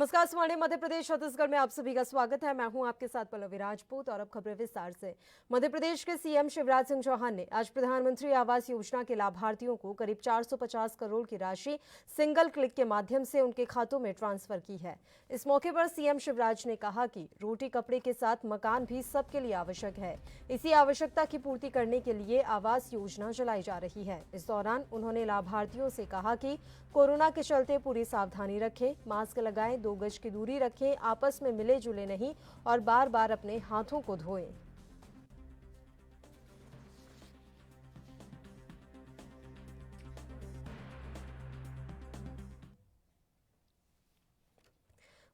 नमस्कार स्वाणी मध्य प्रदेश छत्तीसगढ़ में आप सभी का स्वागत है। मैं हूं आपके साथ पल्लवी राजपूत और अब खबरें विस्तार से। मध्य प्रदेश के सीएम शिवराज सिंह चौहान ने आज प्रधानमंत्री आवास योजना के लाभार्थियों को करीब 450 करोड़ की राशि सिंगल क्लिक के माध्यम से उनके खातों में ट्रांसफर की है। इस मौके पर सीएम शिवराज ने कहा कि रोटी कपड़े के साथ मकान भी सबके लिए आवश्यक है। इसी आवश्यकता की पूर्ति करने के लिए आवास योजना चलाई जा रही है। इस दौरान उन्होंने लाभार्थियों से कहा कि कोरोना के चलते पूरी सावधानी रखें, मास्क लगाएं, 2 गज की दूरी रखें, आपस में मिले जुले नहीं और बार बार अपने हाथों को धोएं।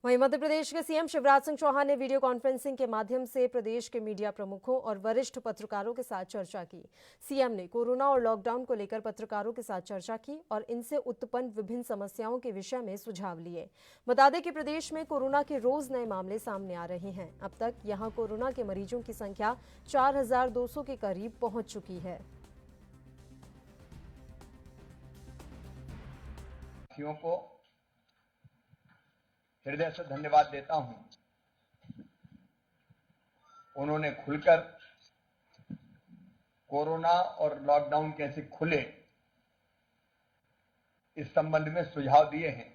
वहीं मध्य प्रदेश के सीएम शिवराज सिंह चौहान ने वीडियो कॉन्फ्रेंसिंग के माध्यम से प्रदेश के मीडिया प्रमुखों और वरिष्ठ पत्रकारों के साथ चर्चा की। सीएम ने कोरोना और लॉकडाउन को लेकर पत्रकारों के साथ चर्चा की और इनसे उत्पन्न विभिन्न समस्याओं के विषय में सुझाव लिए। बता दें कि प्रदेश में कोरोना के रोज नए मामले सामने आ रहे हैं। अब तक यहां कोरोना के मरीजों की संख्या 4200 के करीब पहुंच चुकी है। को हृदय से धन्यवाद देता हूं। उन्होंने खुलकर कोरोना और लॉकडाउन कैसे खुले इस संबंध में सुझाव दिए हैं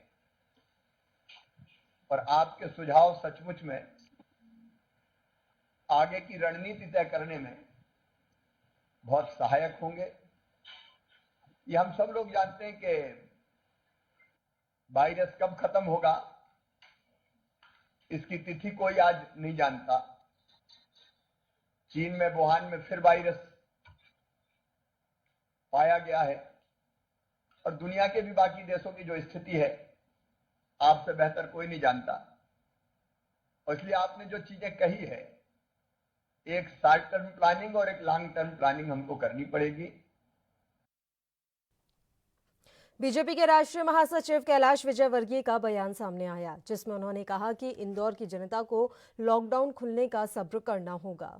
और आपके सुझाव सचमुच में आगे की रणनीति तय करने में बहुत सहायक होंगे। ये हम सब लोग जानते हैं कि वायरस कब खत्म होगा, इसकी तिथि कोई आज नहीं जानता। चीन में वुहान में फिर वायरस पाया गया है और दुनिया के भी बाकी देशों की जो स्थिति है आपसे बेहतर कोई नहीं जानता। और इसलिए आपने जो चीजें कही है, एक शॉर्ट टर्म प्लानिंग और एक लॉन्ग टर्म प्लानिंग हमको करनी पड़ेगी। बीजेपी के राष्ट्रीय महासचिव कैलाश विजयवर्गीय का बयान सामने आया, जिसमें उन्होंने कहा कि इंदौर की जनता को लॉकडाउन खुलने का सब्र करना होगा।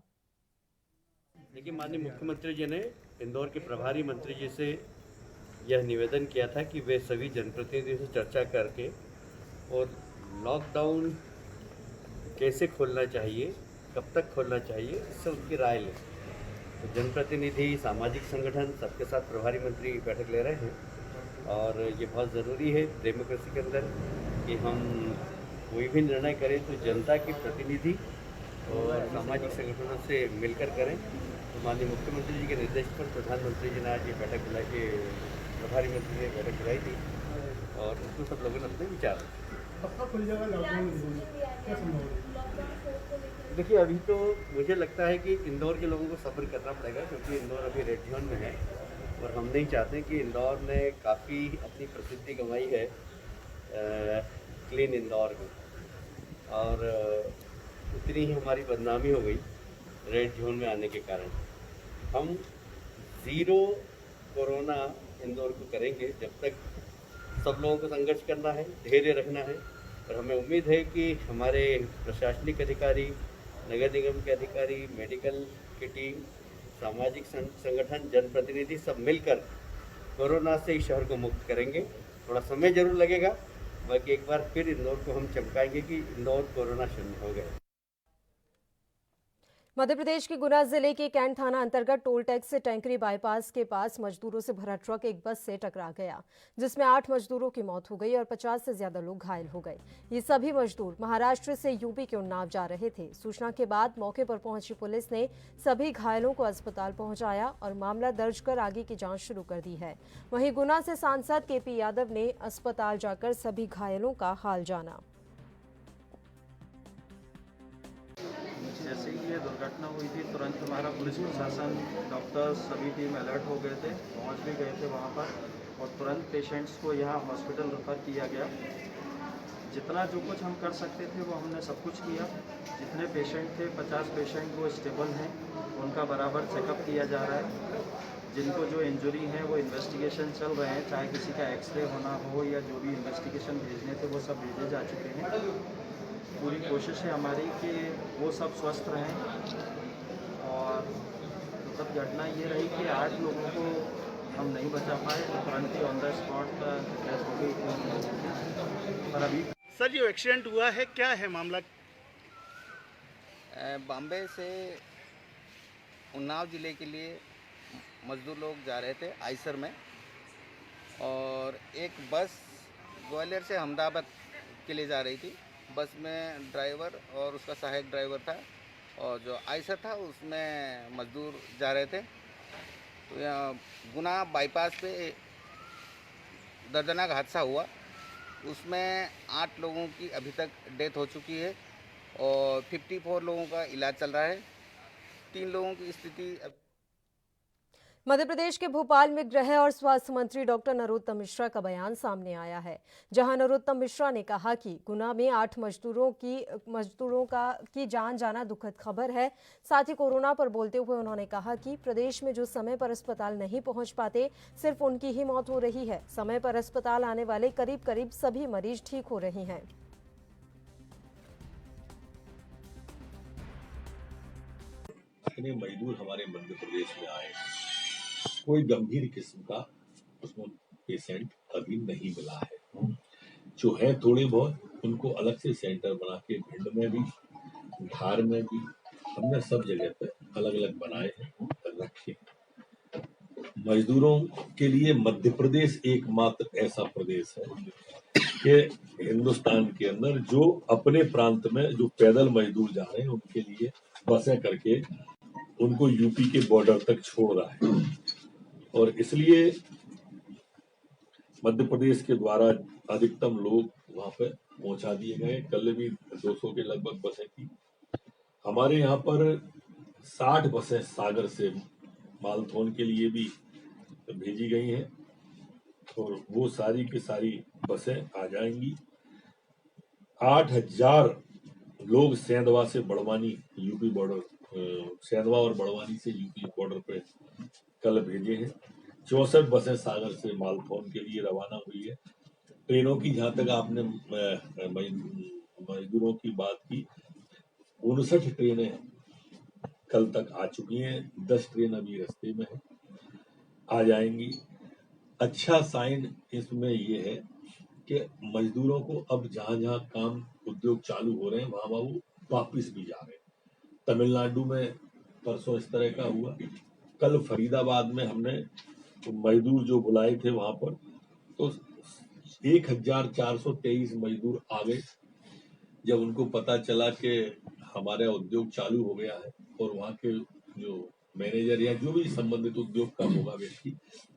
देखिए, माननीय मुख्यमंत्री जी ने इंदौर के प्रभारी मंत्री जी से यह निवेदन किया था कि वे सभी जनप्रतिनिधियों से चर्चा करके और लॉकडाउन कैसे खोलना चाहिए, कब तक खोलना चाहिए, इससे उनकी राय लें। तो जनप्रतिनिधि, सामाजिक संगठन सबके साथ प्रभारी मंत्री बैठक ले रहे हैं और ये बहुत ज़रूरी है डेमोक्रेसी के अंदर कि हम कोई भी निर्णय करें तो जनता के प्रतिनिधि और सामाजिक संगठनों से मिलकर करें। तो माननीय मुख्यमंत्री जी के निर्देश पर प्रधानमंत्री जी ने आज ये बैठक बुलाई के प्रभारी मंत्री ने बैठक बुलाई थी और उसमें सब लोगों ने अपने विचार देखिए, अभी तो मुझे लगता है कि इंदौर के लोगों को सब्र करना पड़ेगा, क्योंकि इंदौर अभी रेड जोन में है और हम नहीं चाहते कि इंदौर ने काफ़ी अपनी प्रसिद्धि कमाई है क्लीन इंदौर में, और उतनी ही हमारी बदनामी हो गई रेड जोन में आने के कारण। हम ज़ीरो कोरोना इंदौर को करेंगे जब तक सब लोगों को संघर्ष करना है, धैर्य रखना है। और हमें उम्मीद है कि हमारे प्रशासनिक अधिकारी, नगर निगम के अधिकारी, मेडिकल की टीम, सामाजिक संगठन, जनप्रतिनिधि सब मिलकर कोरोना से इस शहर को मुक्त करेंगे। थोड़ा समय जरूर लगेगा, बाकी एक बार फिर इंदौर को हम चमकाएंगे कि इंदौर कोरोना शून्य हो गया। मध्य प्रदेश के गुना जिले के कैंट थाना अंतर्गत टोल टैक्स से टैंकरी बाईपास के पास मजदूरों से भरा ट्रक एक बस से टकरा गया, जिसमें 8 मजदूरों की मौत हो गई और 50 से ज्यादा लोग घायल हो गए। ये सभी मजदूर महाराष्ट्र से यूपी के उन्नाव जा रहे थे। सूचना के बाद मौके पर पहुंची पुलिस ने सभी घायलों को अस्पताल पहुंचाया और मामला दर्ज कर आगे की जांच शुरू कर दी है। वहीं गुना से सांसद केपी यादव ने अस्पताल जाकर सभी घायलों का हाल जाना। जैसे ही ये दुर्घटना हुई थी, तुरंत हमारा पुलिस प्रशासन, डॉक्टर्स, सभी टीम अलर्ट हो गए थे, पहुंच भी गए थे वहां पर और तुरंत पेशेंट्स को यहाँ हॉस्पिटल रेफर किया गया। जितना जो कुछ हम कर सकते थे वो हमने सब कुछ किया। जितने पेशेंट थे, 50 पेशेंट वो स्टेबल हैं, उनका बराबर चेकअप किया जा रहा है। जिनको जो इंजरी हैं वो इन्वेस्टिगेशन चल रहे हैं, चाहे किसी का एक्सरे होना हो या जो भी इन्वेस्टिगेशन भेजने थे वो सब भेजे जा चुके हैं। पूरी कोशिश है हमारी कि वो सब स्वस्थ रहें। और दुखद घटना ये रही कि 8 लोगों को हम नहीं बचा पाए, तो तुरंत ही ऑन द स्पॉट डेथ हो गई। पर अभी सर जो एक्सीडेंट हुआ है क्या है मामला? बॉम्बे से उन्नाव ज़िले के लिए मज़दूर लोग जा रहे थे आइसर में, और एक बस ग्वालियर से अहमदाबाद के लिए जा रही थी। बस में ड्राइवर और उसका सहायक ड्राइवर था, और जो आइसर था उसमें मज़दूर जा रहे थे। तो यहाँ गुना बाईपास पे दर्दनाक हादसा हुआ। उसमें 8 लोगों की अभी तक डेथ हो चुकी है और 54 लोगों का इलाज चल रहा है। 3 लोगों की स्थिति मध्य प्रदेश के भोपाल में गृह और स्वास्थ्य मंत्री डॉक्टर नरोत्तम मिश्रा का बयान सामने आया है, जहां नरोत्तम मिश्रा ने कहा कि गुना में 8 मजदूरों की जान जाना दुखद खबर है। साथ ही कोरोना पर बोलते हुए उन्होंने कहा कि प्रदेश में जो समय पर अस्पताल नहीं पहुंच पाते, सिर्फ उनकी ही मौत हो रही है। समय पर अस्पताल आने वाले करीब सभी मरीज ठीक हो रहे हैं। इतने मजदूर हमारे मध्य प्रदेश में आए, कोई गंभीर किस्म का उसमें पेशेंट अभी नहीं मिला है। जो है थोड़े बहुत, उनको अलग से सेंटर बना के भिंड में भी, धार में भी, हमने सब जगह पे अलग अलग बनाए हैं, रखे। मजदूरों के लिए मध्य प्रदेश एकमात्र ऐसा प्रदेश है कि हिंदुस्तान के अंदर जो अपने प्रांत में जो पैदल मजदूर जा रहे हैं, उनके लिए बसें करके उनको यूपी के बॉर्डर तक छोड़ रहा है। और इसलिए मध्य प्रदेश के द्वारा अधिकतम लोग वहां पे पहुंचा दिए गए। कल भी 200 के लगभग बसें थी। हमारे यहाँ पर 60 बसें सागर से मालथोन के लिए भी भेजी गई हैं, और वो सारी की सारी बसें आ जाएंगी। 8000 लोग सेंधवा से बड़वानी यूपी बॉर्डर, सेंधवा और बड़वानी से यूपी बॉर्डर पे कल भेजे हैं। 64 बसें सागर से मालथोन के लिए रवाना हुई है। ट्रेनों की जहां तक आपने मजदूरों की बात की, 59 ट्रेनें कल तक आ चुकी हैं। 10 ट्रेन अभी रास्ते में है, आ जाएंगी। अच्छा साइन इसमें ये है कि मजदूरों को अब जहां जहां काम उद्योग चालू हो रहे हैं, वहां वो वापिस भी जा रहे हैं। तमिलनाडु में परसों इस तरह का हुआ। कल फरीदाबाद में हमने मजदूर जो बुलाए थे वहां पर, तो 1423 मजदूर आ गए। जब उनको पता चला कि हमारा उद्योग चालू हो गया है, और वहां के जो मैनेजर या जो भी संबंधित उद्योग का होगा व्यक्ति,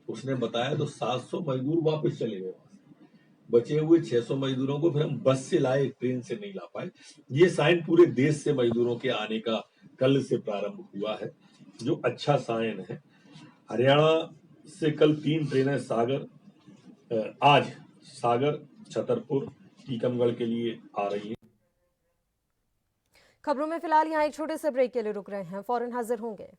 उसने बताया, तो 700 मजदूर वापस चले गए। बचे हुए 600 मजदूरों को फिर हम बस से लाए, ट्रेन से नहीं ला पाए। ये साइन पूरे देश से मजदूरों के आने का कल से प्रारंभ हुआ है, जो अच्छा साइन है। हरियाणा से कल 3 ट्रेनें आज सागर, छतरपुर, टीकमगढ़ के लिए आ रही हैं। खबरों में फिलहाल यहाँ एक छोटे से ब्रेक के लिए रुक रहे हैं, फौरन हाजिर होंगे।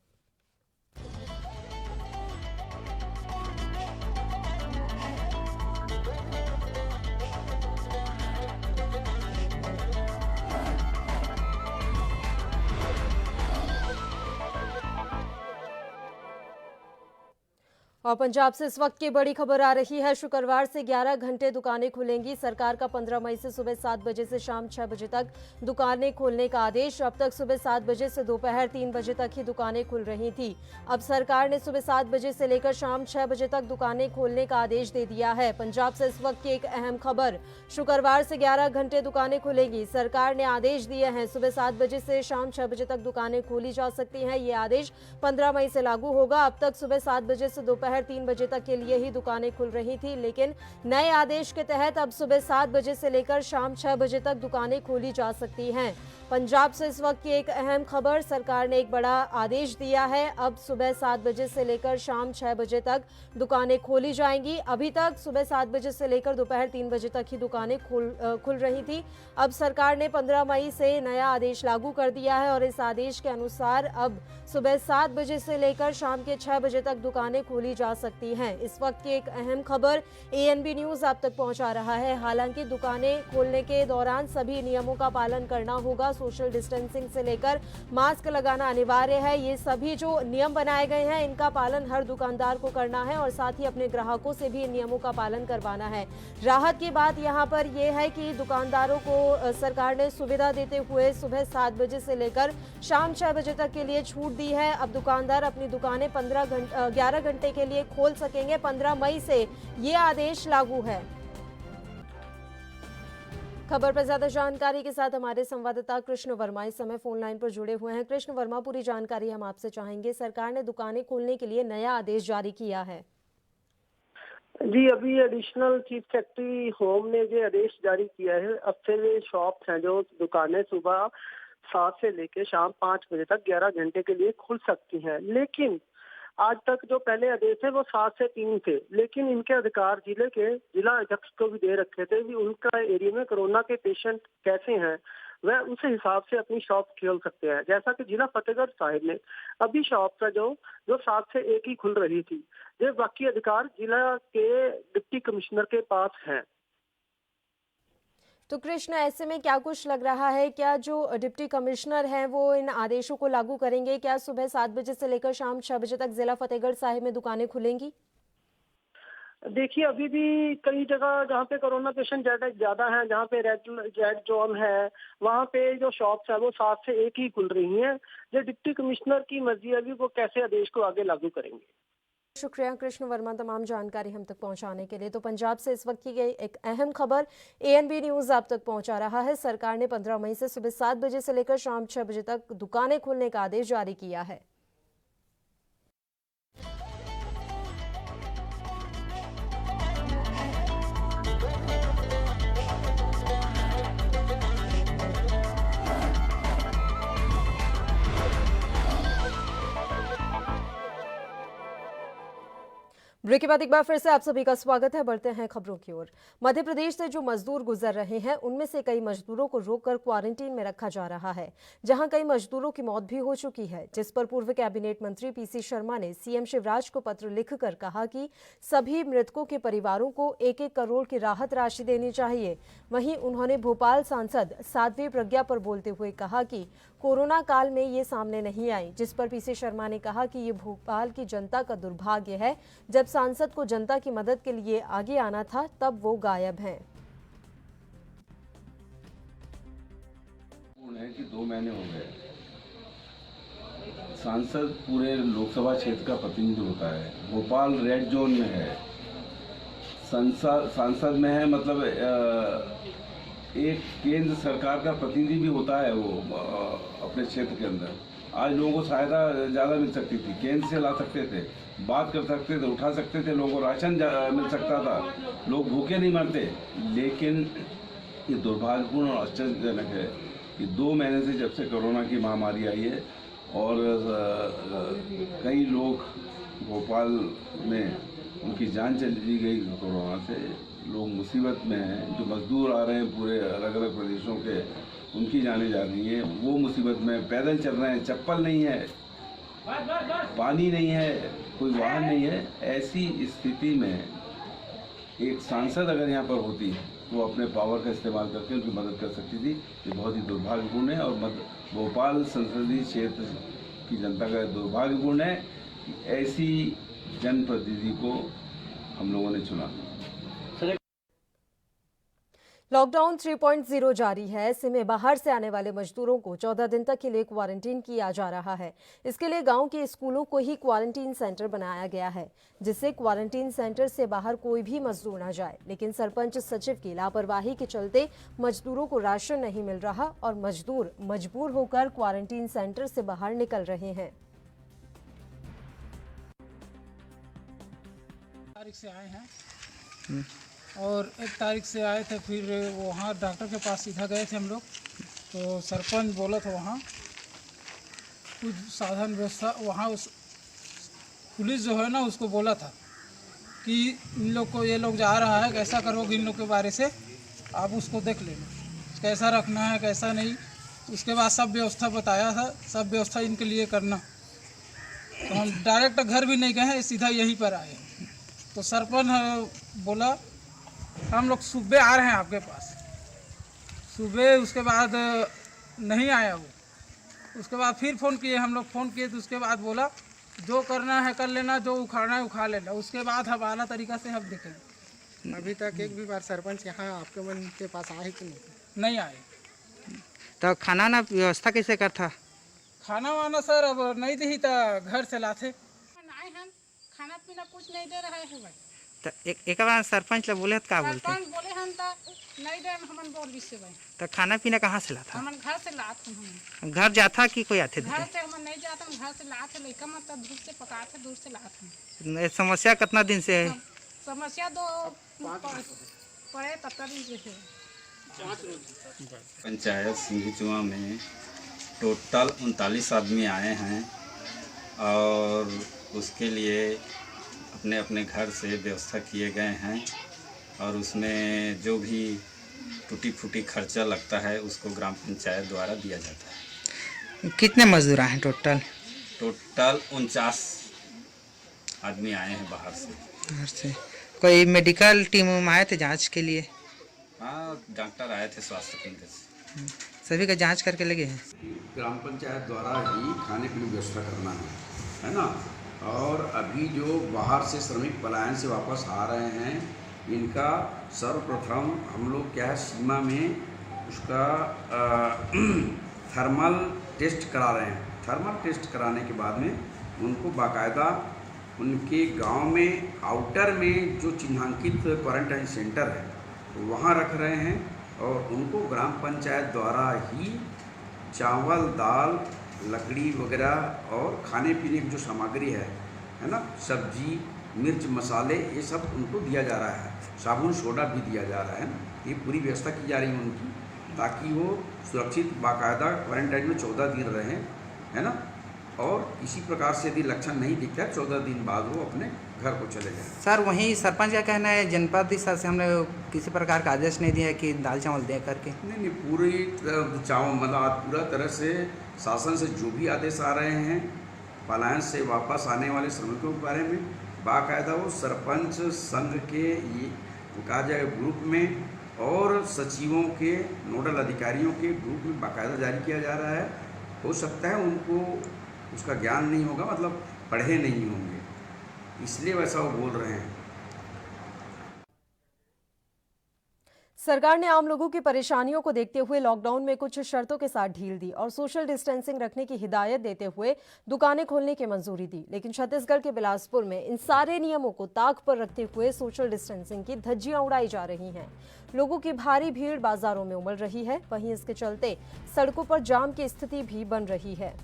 और पंजाब से इस वक्त की बड़ी खबर आ रही है। शुक्रवार से 11 घंटे दुकानें खुलेंगी। सरकार का 15 मई से सुबह 7 बजे से शाम 6 बजे तक दुकानें खोलने का आदेश। अब तक सुबह 7 बजे से दोपहर 3 बजे तक ही दुकानें खुल रही थी। अब सरकार ने सुबह 7 बजे से लेकर शाम 6 बजे तक दुकानें खोलने का आदेश दे दिया है। पंजाब से इस वक्त की एक अहम खबर, शुक्रवार से 11 घंटे दुकानें खुलेंगी। सरकार ने आदेश दिए हैं, सुबह 7 बजे से शाम 6 बजे तक दुकानें खोली जा सकती हैं। ये आदेश 15 मई से लागू होगा। अब तक सुबह 7 बजे से दोपहर 3 बजे तक के लिए ही दुकानें खुल रही थी, लेकिन नए आदेश के तहत अब सुबह 7 बजे से लेकर शाम 6 बजे तक दुकानें खोली जा सकती हैं। पंजाब से इस वक्त की एक अहम खबर, सरकार ने एक बड़ा आदेश दिया है। अब सुबह 7 बजे से लेकर शाम 6 बजे तक दुकानें खोली जाएंगी। अभी तक सुबह 7 बजे से लेकर दोपहर 3 बजे तक ही दुकानें खुल रही थी। अब सरकार ने 15 मई से नया आदेश लागू कर दिया है, और इस आदेश के अनुसार अब सुबह 7 बजे से लेकर शाम के 6 बजे तक दुकानें खोली जा जा सकती हैं। इस वक्त की एक अहम खबर ANB न्यूज आप तक पहुंचा रहा है। हालांकि दुकानें खोलने के दौरान सभी नियमों का पालन करना होगा। सोशल डिस्टेंसिंग से लेकर मास्क लगाना अनिवार्य है। ये सभी जो नियम बनाए गए हैं इनका पालन हर दुकानदार को करना है और साथ ही अपने ग्राहकों से भी इन नियमों का पालन करवाना है। राहत की बात यहाँ पर यह है कि दुकानदारों को सरकार ने सुविधा देते हुए सुबह 7 बजे से लेकर शाम 6 बजे तक के लिए छूट दी है। अब दुकानदार अपनी दुकानें 11 घंटे के लिए खोल सकेंगे। 15 मई से ये आदेश लागू है। खबर पर ज्यादा जानकारी के साथ हमारे संवाददाता कृष्ण वर्मा इस समय फोन लाइन पर जुड़े हुए हैं। कृष्ण वर्मा, पूरी जानकारी हम आपसे चाहेंगे। सरकार ने दुकानें खोलने के लिए नया आदेश जारी किया है। जी, अभी एडिशनल चीफ सेक्रेटरी होम ने जो आदेश जारी किया है, अब से शॉप्स हैं जो दुकानें सुबह 7 से लेकर शाम 5 बजे तक 11 घंटे के लिए खुल सकती हैं। लेकिन आज तक जो पहले आदेश है वो 7 से 3 थे, लेकिन इनके अधिकार जिला अध्यक्ष को भी दे रखे थे भी उनका एरिया में कोरोना के पेशेंट कैसे हैं वह उस हिसाब से अपनी शॉप खोल सकते हैं। जैसा कि जिला फतेहगढ़ साहिब में अभी शॉप है जो 7 से 1 ही खुल रही थी। ये बाकी अधिकार जिला के डिप्टी कमिश्नर के पास हैं। तो कृष्ण, ऐसे में क्या कुछ लग रहा है, क्या जो डिप्टी कमिश्नर हैं वो इन आदेशों को लागू करेंगे? क्या सुबह 7 बजे से लेकर शाम 6 बजे तक जिला फतेहगढ़ साहिब में दुकानें खुलेंगी? देखिए, अभी भी कई जगह जहाँ पे कोरोना पेशेंट ज्यादा हैं, जहाँ पे रेड जोन है, वहाँ पे जो शॉप्स है वो 7 से 1 ही खुल रही हैं। जो डिप्टी कमिश्नर की मर्जी है, अभी वो कैसे आदेश को आगे लागू करेंगे। शुक्रिया कृष्ण वर्मा तमाम जानकारी हम तक पहुंचाने के लिए। तो पंजाब से इस वक्त की गई एक अहम खबर ANB न्यूज आप तक पहुंचा रहा है। सरकार ने 15 मई से सुबह 7 बजे से लेकर शाम 6 बजे तक दुकानें खोलने का आदेश जारी किया है। ब्रेक के बाद एक बार फिर से आप सभी का स्वागत है। बढ़ते हैं खबरों की ओर। मध्य प्रदेश से जो मजदूर गुजर रहे हैं उनमें से कई मजदूरों को रोककर क्वारंटीन में रखा जा रहा है, जहां कई मजदूरों की मौत भी हो चुकी है, जिस पर पूर्व कैबिनेट मंत्री PC शर्मा ने CM शिवराज को पत्र लिखकर कहा कि सभी मृतकों के परिवारों को 1-1 करोड़ की राहत राशि देनी चाहिए। वहीं उन्होंने भोपाल सांसद साध्वी प्रज्ञा पर बोलते हुए कहा कि कोरोना काल में ये सामने नहीं आई, जिस पर PC शर्मा ने कहा कि ये भोपाल की जनता का दुर्भाग्य है, जब सांसद को जनता की मदद के लिए आगे आना था तब वो गायब हैं। है कि 2 महीने हो गए, सांसद पूरे लोकसभा क्षेत्र का प्रतिनिधि होता है, भोपाल रेड जोन में है, सांसद में है, मतलब एक केंद्र सरकार का प्रतिनिधि भी होता है वो अपने क्षेत्र के अंदर। आज लोगों को सहायता ज़्यादा मिल सकती थी, केंद्र से ला सकते थे, बात कर सकते थे, उठा सकते थे, लोगों को राशन मिल सकता था, लोग भूखे नहीं मरते। लेकिन ये दुर्भाग्यपूर्ण और आश्चर्यजनक है कि 2 महीने से जब से कोरोना की महामारी आई है और कई लोग भोपाल में उनकी जान चली गई कोरोना से, लोग मुसीबत में हैं। जो मजदूर आ रहे हैं पूरे अलग अलग प्रदेशों के, उनकी जानें जा रही हैं, वो मुसीबत में पैदल चल रहे हैं, चप्पल नहीं है, पानी नहीं है, कोई वाहन नहीं है। ऐसी स्थिति में एक सांसद अगर यहाँ पर होती तो अपने पावर का इस्तेमाल करके उनकी मदद कर सकती थी। ये बहुत ही दुर्भाग्यपूर्ण है और भोपाल संसदीय क्षेत्र की जनता का दुर्भाग्यपूर्ण है कि ऐसी जनप्रतिनिधि को हम लोगों ने चुना। लॉकडाउन 3.0 जारी है। ऐसे में बाहर से आने वाले मजदूरों को 14 दिन तक के लिए क्वारंटीन किया जा रहा है। इसके लिए गांव के स्कूलों को ही क्वारंटीन सेंटर बनाया गया है, जिससे क्वारंटीन सेंटर से बाहर कोई भी मजदूर न जाए। लेकिन सरपंच सचिव की लापरवाही के चलते मजदूरों को राशन नहीं मिल रहा और मजदूर मजबूर होकर क्वारंटीन सेंटर से बाहर निकल रहे हैं। तारीख से आए हैं और 1 तारीख से आए थे, फिर वहाँ डॉक्टर के पास सीधा गए थे हम लोग। तो सरपंच बोला था वहाँ कुछ साधन व्यवस्था, वहाँ उस पुलिस जो है ना उसको बोला था कि इन लोग को, ये लोग जा रहा है, कैसा करोगे इन लोग के बारे से आप उसको देख लेना, कैसा रखना है कैसा नहीं। उसके बाद सब व्यवस्था बताया था, सब व्यवस्था इनके लिए करना। तो हम हम डायरेक्ट घर भी नहीं गए हैं, सीधा यहीं पर आए। तो सरपंच बोला हम लोग सुबह आ रहे हैं आपके पास। सुबह उसके बाद नहीं आया वो। उसके बाद फिर फ़ोन किए हम लोग, फ़ोन किए तो उसके बाद बोला जो करना है कर लेना, जो उखाड़ना है उखाड़ लेना। उसके बाद हम आला तरीका से हम देखेंगे। अभी तक एक भी बार सरपंच यहाँ आपके मन के पास आए कि नहीं? नहीं आए। तो खाना ना व्यवस्था कैसे करता? खाना वाना सर अब नहीं दी तो घर से लाते। आए हम खाना पीना कुछ नहीं दे रहे हैं भाई। तो एक बार सरपंच बोले तो का बोलते? सरपंच बोले हम तो नहीं दे हमन बोल भी से भाई। तो खाना पीना कहाँ से लाता? हमन घर से लाते हम। घर जाता कि कोई आते? घर से हमन नहीं जाते, हम घर से लाते। लड़का मत धूप से पकाते, दूर से लाते। समस्या कितना दिन से है? समस्या दो पड़े तब दिन से है। पंचायत सिंघचुआ में टोटल 39 आदमी आए हैं और उसके लिए अपने अपने घर से व्यवस्था किए गए हैं और उसमें जो भी टूटी फूटी खर्चा लगता है उसको ग्राम पंचायत द्वारा दिया जाता है। कितने मजदूर आए हैं टोटल? टोटल 49 आदमी आए हैं बाहर से। बाहर से कोई मेडिकल टीम आए थे जांच के लिए? हाँ, डॉक्टर आए थे स्वास्थ्य केंद्र से। सभी का जांच करके लगे हैं। ग्राम पंचायत द्वारा ही खाने की व्यवस्था करना है ना। और अभी जो बाहर से श्रमिक पलायन से वापस आ रहे हैं, इनका सर्वप्रथम हम लोग क्या है सीमा में उसका थर्मल टेस्ट करा रहे हैं। थर्मल टेस्ट कराने के बाद में उनको बाकायदा उनके गांव में आउटर में जो चिन्हांकित क्वारंटाइन सेंटर है वहाँ रख रहे हैं और उनको ग्राम पंचायत द्वारा ही चावल, दाल, लकड़ी वगैरह और खाने पीने की जो सामग्री है ना, सब्जी, मिर्च, मसाले, ये सब उनको दिया जा रहा है। साबुन सोडा भी दिया जा रहा है। ये पूरी व्यवस्था की जा रही है उनकी, ताकि वो सुरक्षित बाकायदा क्वारंटाइन में 14 दिन रहें, है ना। और इसी प्रकार से यदि लक्षण नहीं दिखता है 14 दिन बाद वो अपने घर को चले जाए। सर वहीं सरपंच का कहना है जनपद स्तर से हमने किसी प्रकार का आदेश नहीं दिया है कि दाल चावल दे करके। नहीं, पूरी चावल मतलब पूरा तरह से शासन से जो भी आदेश आ रहे हैं पलायन से वापस आने वाले श्रमिकों के बारे में बाकायदा वो सरपंच संघ के ये कहा जाए ग्रुप में और सचिवों के नोडल अधिकारियों के ग्रुप में बाकायदा जारी किया जा रहा है। हो सकता है उनको उसका ज्ञान नहीं होगा, मतलब पढ़े नहीं होंगे, इसलिए वैसा वो बोल रहे हैं। सरकार ने आम लोगों की परेशानियों को देखते हुए लॉकडाउन में कुछ शर्तों के साथ ढील दी और सोशल डिस्टेंसिंग रखने की हिदायत देते हुए दुकानें खोलने की मंजूरी दी। लेकिन छत्तीसगढ़ के बिलासपुर में इन सारे नियमों को ताक पर रखते हुए सोशल डिस्टेंसिंग की धज्जियां उड़ाई जा रही हैं। लोगों की भारी भीड़ बाजारों में उमड़ रही है, वहीं इसके चलते सड़कों पर जाम की स्थिति भी बन रही है।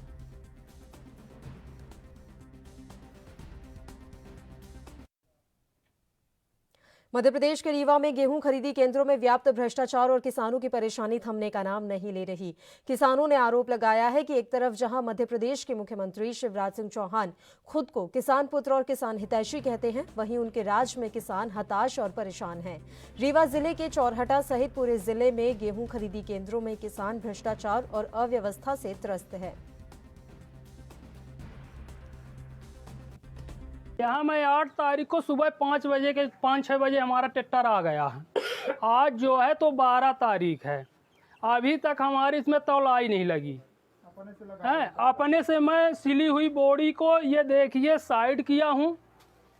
मध्य प्रदेश के रीवा में गेहूं खरीदी केंद्रों में व्याप्त भ्रष्टाचार और किसानों की परेशानी थमने का नाम नहीं ले रही। किसानों ने आरोप लगाया है कि एक तरफ जहां मध्य प्रदेश के मुख्यमंत्री शिवराज सिंह चौहान खुद को किसान पुत्र और किसान हितैषी कहते हैं, वहीं उनके राज में किसान हताश और परेशान हैं। रीवा जिले के चौरहटा सहित पूरे जिले में गेहूं खरीदी केंद्रों में किसान भ्रष्टाचार और अव्यवस्था से त्रस्त है। यहाँ मैं 8 तारीख को सुबह 5-6 बजे हमारा ट्रैक्टर आ गया है। आज जो है तो 12 तारीख है, अभी तक हमारी इसमें तौलाई नहीं लगी है। अपने से मैं सिली हुई बोरी को ये देखिए साइड किया हूँ।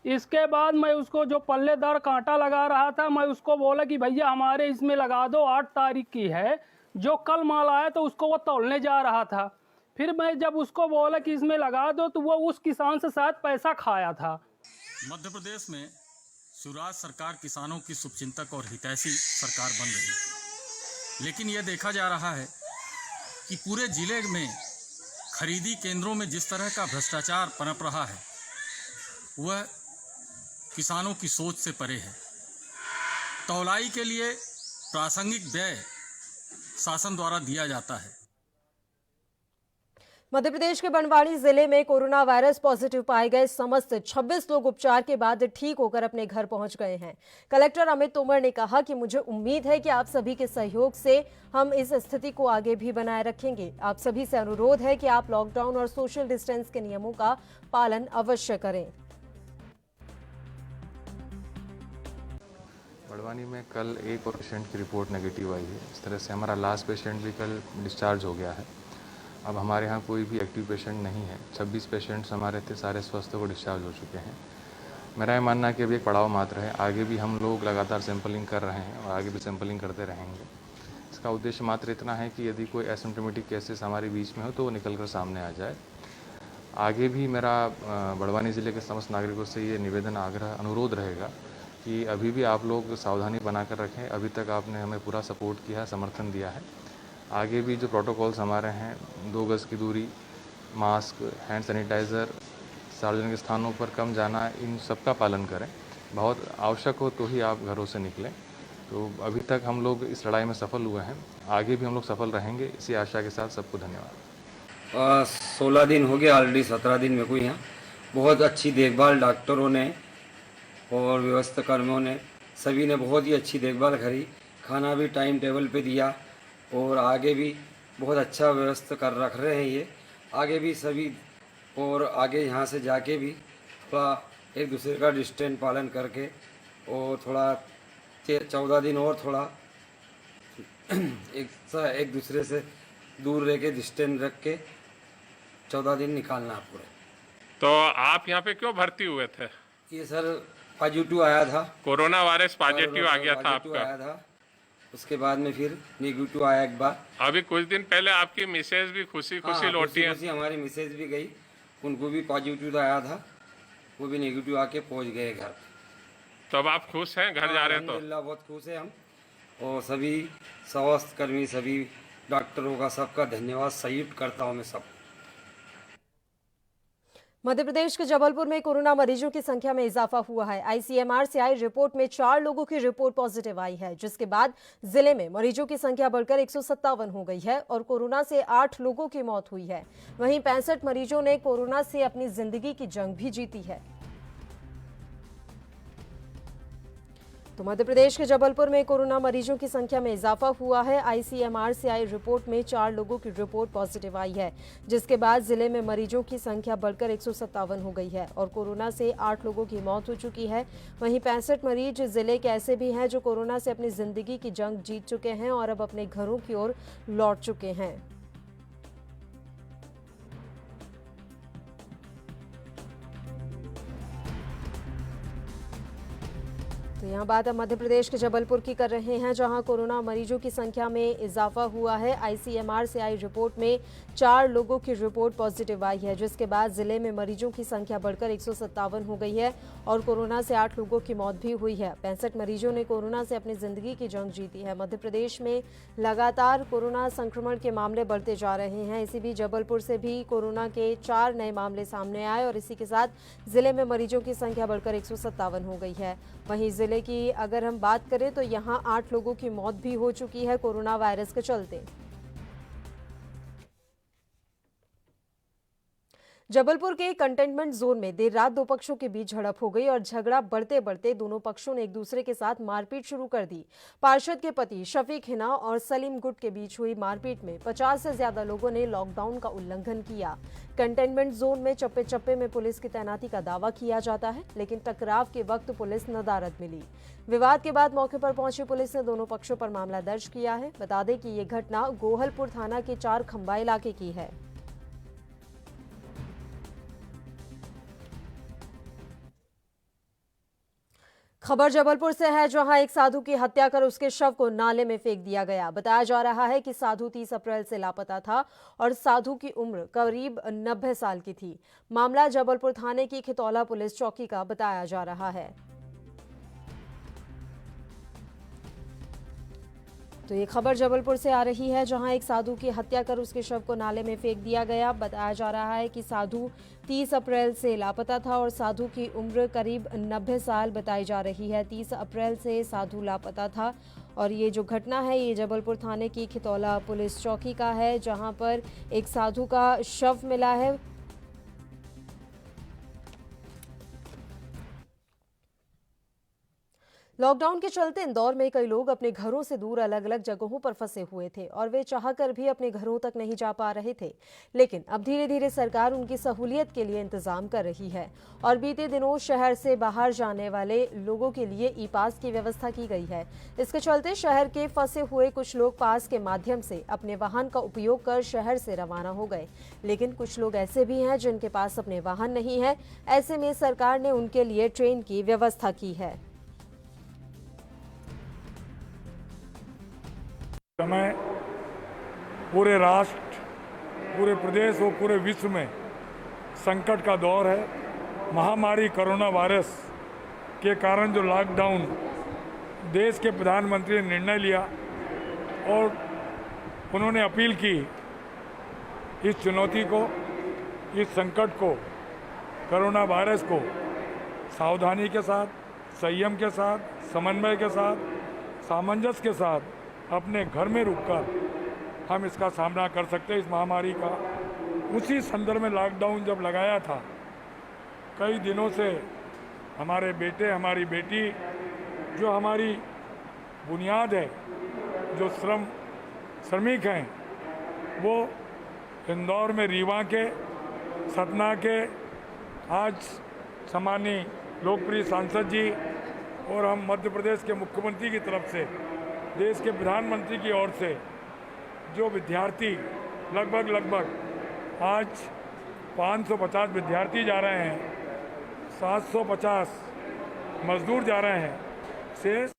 इसके बाद मैं उसको जो पल्लेदार कांटा लगा रहा था, मैं उसको बोला कि भैया हमारे इसमें लगा दो, 8 तारीख की है। जो कल माल आया तो उसको वो तौलने जा रहा था। फिर मैं जब उसको बोला कि इसमें लगा दो तो वो उस किसान से शायद पैसा खाया था। मध्य प्रदेश में शिवराज सरकार किसानों की शुभचिंतक और हितैषी सरकार बन रही है, लेकिन यह देखा जा रहा है कि पूरे जिले में खरीदी केंद्रों में जिस तरह का भ्रष्टाचार पनप रहा है वह किसानों की सोच से परे है। तौलाई के लिए प्रासंगिक व्यय शासन द्वारा दिया जाता है। मध्य प्रदेश के बनवाड़ी जिले में कोरोना वायरस पॉजिटिव पाए गए समस्त 26 लोग उपचार के बाद ठीक होकर अपने घर पहुंच गए हैं। कलेक्टर अमित तोमर ने कहा कि मुझे उम्मीद है कि आप सभी के सहयोग से हम इस स्थिति को आगे भी बनाए रखेंगे। आप सभी से अनुरोध है कि आप लॉकडाउन और सोशल डिस्टेंस के नियमों का पालन अवश्य करें। बड़वानी में कल एक और पेशेंट की रिपोर्ट नेगेटिव आई है। इस तरह से हमारा लास्ट पेशेंट भी कल डिस्चार्ज हो गया है। अब हमारे यहाँ कोई भी एक्टिव पेशेंट नहीं है। 26 पेशेंट्स हमारे थे, सारे स्वस्थ को डिस्चार्ज हो चुके हैं। मेरा ये मानना है कि अभी एक पड़ाव मात्र है, आगे भी हम लोग लगातार सैंपलिंग कर रहे हैं और आगे भी सैंपलिंग करते रहेंगे। इसका उद्देश्य मात्र इतना है कि यदि कोई एसिम्प्टोमेटिक केसेस हमारे बीच में हो तो वो निकल कर सामने आ जाए। आगे भी मेरा बड़वानी ज़िले के समस्त नागरिकों से ये निवेदन, आग्रह, अनुरोध रहेगा कि अभी भी आप लोग सावधानी बनाकर रखें। अभी तक आपने हमें पूरा सपोर्ट किया, समर्थन दिया है। आगे भी जो प्रोटोकॉल्स हमारे हैं, 2 गज़ की दूरी, मास्क, हैंड सैनिटाइज़र, सार्वजनिक स्थानों पर कम जाना, इन सब का पालन करें। बहुत आवश्यक हो तो ही आप घरों से निकलें। तो अभी तक हम लोग इस लड़ाई में सफल हुए हैं, आगे भी हम लोग सफल रहेंगे, इसी आशा के साथ सबको धन्यवाद। 16 दिन हो गए, ऑलरेडी 17 दिन में कोई यहाँ बहुत अच्छी देखभाल डॉक्टरों ने और व्यवस्था कर्मियों ने, सभी ने बहुत ही अच्छी देखभाल करी। खाना भी टाइम टेबल पे दिया और आगे भी बहुत अच्छा व्यवस्था कर रख रहे हैं ये। आगे भी सभी और आगे यहाँ से जाके भी थोड़ा एक दूसरे का डिस्टेंस पालन करके और थोड़ा 14 दिन और थोड़ा एक दूसरे से दूर रह के डिस्टेंस रख के 14 दिन निकालना पूरे। तो आप यहाँ पे क्यों भर्ती हुए थे? ये सर पॉजिटिव आया था, कोरोना वायरस पॉजिटिव आ गया था आपका। आया था, उसके बाद में फिर नेगेटिव आया एक बार। अभी कुछ दिन पहले आपकी मिसेज भी खुशी लौटी है। हमारी मिसेज भी गई, उनको भी पॉजिटिव आया था, वो भी नेगेटिव आके पहुंच गए घर। तो अब आप खुश हैं घर जा रहे हैं? तो अल्हम्दुलिल्लाह बहुत खुश है हम, और सभी स्वास्थ्य कर्मी, सभी डॉक्टरों का सबका धन्यवाद, सैल्यूट करता हूँ मैं सब। मध्य प्रदेश के जबलपुर में कोरोना मरीजों की संख्या में इजाफा हुआ है। आईसीएमआर से आई रिपोर्ट में 4 लोगों की रिपोर्ट पॉजिटिव आई है, जिसके बाद जिले में मरीजों की संख्या बढ़कर 157 हो गई है और कोरोना से 8 लोगों की मौत हुई है। वहीं 65 मरीजों ने कोरोना से अपनी जिंदगी की जंग भी जीती है। तो मध्य प्रदेश के जबलपुर में कोरोना मरीजों की संख्या में इजाफा हुआ है। आईसीएमआर से आई रिपोर्ट में 4 लोगों की रिपोर्ट पॉजिटिव आई है, जिसके बाद जिले में मरीजों की संख्या बढ़कर 157 हो गई है और कोरोना से 8 लोगों की मौत हो चुकी है। वहीं 65 मरीज जिले के ऐसे भी हैं जो कोरोना से अपनी जिंदगी की जंग जीत चुके हैं और अब अपने घरों की ओर लौट चुके हैं। तो यहाँ बात अब मध्य प्रदेश के जबलपुर की कर रहे हैं, जहां कोरोना मरीजों की संख्या में इजाफा हुआ है। आईसीएमआर से आई रिपोर्ट में 4 लोगों की रिपोर्ट पॉजिटिव आई है, जिसके बाद जिले में मरीजों की संख्या बढ़कर 157 हो गई है और कोरोना से 8 लोगों की मौत भी हुई है। 65 मरीजों ने कोरोना से अपनी जिंदगी की जंग जीती है। मध्य प्रदेश में लगातार कोरोना संक्रमण के मामले बढ़ते जा रहे हैं। इसी बीच जबलपुर से भी कोरोना के 4 नए मामले सामने आए और इसी के साथ जिले में मरीजों की संख्या बढ़कर 157 हो गई है। वहीं जिले की अगर हम बात करें तो यहां 8 लोगों की मौत भी हो चुकी है कोरोना वायरस के चलते। जबलपुर के कंटेनमेंट जोन में देर रात 2 पक्षों के बीच झड़प हो गई और झगड़ा बढ़ते बढ़ते दोनों पक्षों ने एक दूसरे के साथ मारपीट शुरू कर दी। पार्षद के पति शफीक हिना और सलीम गुट के बीच हुई मारपीट में 50 से ज्यादा लोगों ने लॉकडाउन का उल्लंघन किया। कंटेनमेंट जोन में चप्पे चप्पे में पुलिस की तैनाती का दावा किया जाता है, लेकिन टकराव के वक्त पुलिस नदारद मिली। विवाद के बाद मौके पर पहुंची पुलिस ने दोनों पक्षों पर मामला दर्ज किया है। बता दें कि ये घटना गोहलपुर थाना के 4 खंबा इलाके की है। खबर जबलपुर से है, जहां एक साधु की हत्या कर उसके शव को नाले में फेंक दिया गया। बताया जा रहा है कि साधु 30 अप्रैल से लापता था और साधु की उम्र करीब 90 साल की थी। मामला जबलपुर थाने की खितौला पुलिस चौकी का बताया जा रहा है। तो ये खबर जबलपुर से आ रही है, जहां एक साधु की हत्या कर उसके शव को नाले में फेंक दिया गया। बताया जा रहा है कि साधु 30 अप्रैल से लापता था और साधु की उम्र करीब 90 साल बताई जा रही है। 30 अप्रैल से साधु लापता था और ये जो घटना है ये जबलपुर थाने की खितौला पुलिस चौकी का है, जहां पर एक साधु का शव मिला है। लॉकडाउन के चलते इंदौर में कई लोग अपने घरों से दूर अलग अलग जगहों पर फंसे हुए थे और वे चाहकर भी अपने घरों तक नहीं जा पा रहे थे, लेकिन अब धीरे धीरे सरकार उनकी सहूलियत के लिए इंतजाम कर रही है और बीते दिनों शहर से बाहर जाने वाले लोगों के लिए ई पास की व्यवस्था की गई है। इसके चलते शहर के फंसे हुए कुछ लोग पास के माध्यम से अपने वाहन का उपयोग कर शहर से रवाना हो गए, लेकिन कुछ लोग ऐसे भी हैं जिनके पास अपने वाहन नहीं है। ऐसे में सरकार ने उनके लिए ट्रेन की व्यवस्था की है। समय पूरे राष्ट्र, पूरे प्रदेश और पूरे विश्व में संकट का दौर है। महामारी कोरोना वायरस के कारण जो लॉकडाउन देश के प्रधानमंत्री ने निर्णय लिया और उन्होंने अपील की इस चुनौती को, इस संकट को, कोरोना वायरस को सावधानी के साथ, संयम के साथ, समन्वय के साथ, सामंजस्य के साथ अपने घर में रुककर हम इसका सामना कर सकते हैं, इस महामारी का। उसी संदर्भ में लॉकडाउन जब लगाया था, कई दिनों से हमारे बेटे, हमारी बेटी, जो हमारी बुनियाद है, जो श्रमिक हैं, वो इंदौर में रीवा के, सतना के, आज सम्मानीय लोकप्रिय सांसद जी और हम मध्य प्रदेश के मुख्यमंत्री की तरफ से, देश के प्रधानमंत्री की ओर से जो विद्यार्थी लगभग आज 550 विद्यार्थी जा रहे हैं, 750 मजदूर जा रहे हैं शेष।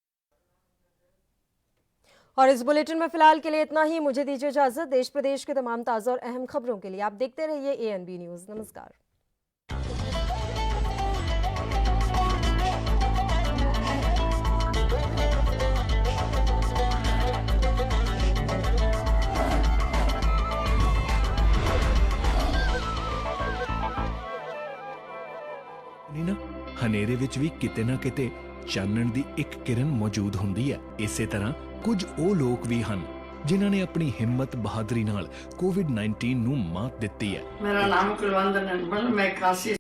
और इस बुलेटिन में फिलहाल के लिए इतना ही। मुझे दीजिए इजाजत। देश प्रदेश के तमाम ताज़ा और अहम खबरों के लिए आप देखते रहिए ANB न्यूज़। नमस्कार। ਹਨੇਰੇ ਵਿੱਚ ਵੀ ਕਿਤੇ ਨਾ ਕਿਤੇ ਚਾਨਣ ਦੀ ਇੱਕ ਕਿਰਨ ਮੌਜੂਦ ਹੁੰਦੀ ਹੈ। ਇਸੇ ਤਰ੍ਹਾਂ ਕੁਝ ਉਹ ਲੋਕ ਵੀ ਹਨ ਜਿਨ੍ਹਾਂ ਨੇ ਆਪਣੀ ਹਿੰਮਤ ਬਹਾਦਰੀ ਨਾਲ ਕੋਵਿਡ-19 ਨੂੰ ਮਾਤ ਦਿੱਤੀ ਹੈ। ਮੇਰਾ ਨਾਮ ਕੁਲਵੰਤ ਨੰਬਲ, ਮੈਂ ਕਾशी